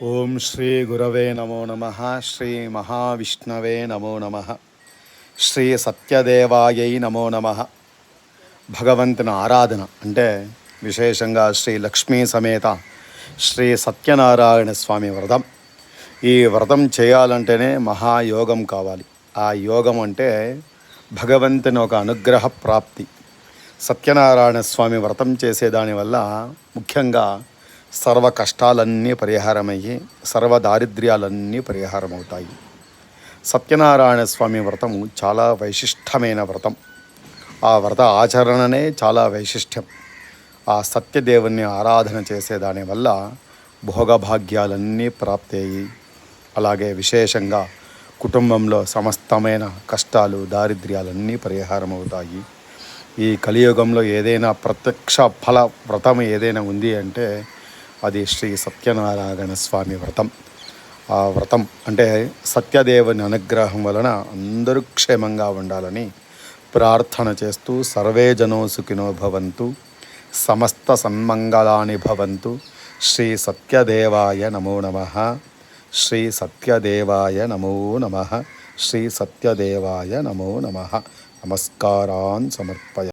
ఓం శ్రీ గురవే నమో నమః. శ్రీ మహావిష్ణవే నమో నమః. శ్రీ సత్యదేవాయై నమో నమః. భగవంతుని ఆరాధన అంటే విశేషంగా శ్రీ లక్ష్మీ సమేత శ్రీ సత్యనారాయణ స్వామి వ్రతం. ఈ వ్రతం చేయాలంటేనే మహాయోగం కావాలి. ఆ యోగం అంటే భగవంతుని ఒక అనుగ్రహ ప్రాప్తి. సత్యనారాయణ స్వామి వ్రతం చేసేదానివల్ల ముఖ్యంగా సర్వ కష్టాలన్నీ పరిహారమయ్యి సర్వ దారిద్ర్యాలన్నీ పరిహారమవుతాయి. సత్యనారాయణ స్వామి వ్రతం చాలా వైశిష్టమైన వ్రతం. ఆ వ్రత ఆచరణనే చాలా వైశిష్టం. ఆ సత్యదేవుని ఆరాధన చేసేదానివల్ల భోగభాగ్యాలన్నీ ప్రాప్తి అయ్యి అలాగే విశేషంగా కుటుంబంలో సమస్తమైన కష్టాలు దారిద్ర్యాలన్నీ పరిహారమవుతాయి. ఈ కలియుగంలో ఏదైనా ప్రత్యక్ష ఫల వ్రతం ఏదైనా ఉంది అంటే అది శ్రీ సత్యనారాయణ స్వామి వ్రతం. ఆ వ్రతం అంటే సత్యదేవుని అనుగ్రహం వలన అందరూ క్షేమంగా ఉండాలని ప్రార్థన చేస్తూ సర్వే జనో సుఖినో భవంతు, సమస్త సన్మంగళాని భవంతు. శ్రీ సత్యదేవాయ నమో నమః. శ్రీ సత్యదేవాయ నమో నమః. శ్రీ సత్యదేవాయ నమో నమః. నమస్కారాన్ సమర్పయ.